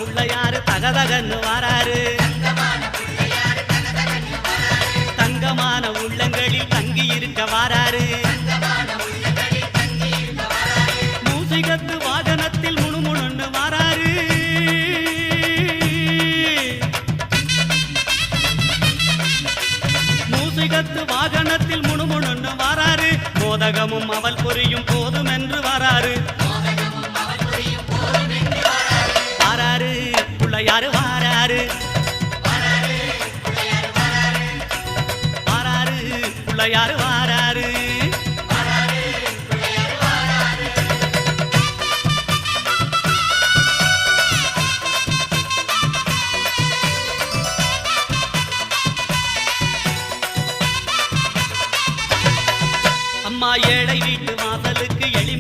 புள்ளையாரு தகதகன்னு வாராரு தங்கமான உள்ளங்களில் தங்கி இருக்க வாராரு மூசிகத்து வாகனத்தில் முணுமுணுன்னு வாராரு மூசிகத்து வாகனத்தில் முணுமுணுன்னு வாராரு மோதகமும் அவள் புரியும் போதும்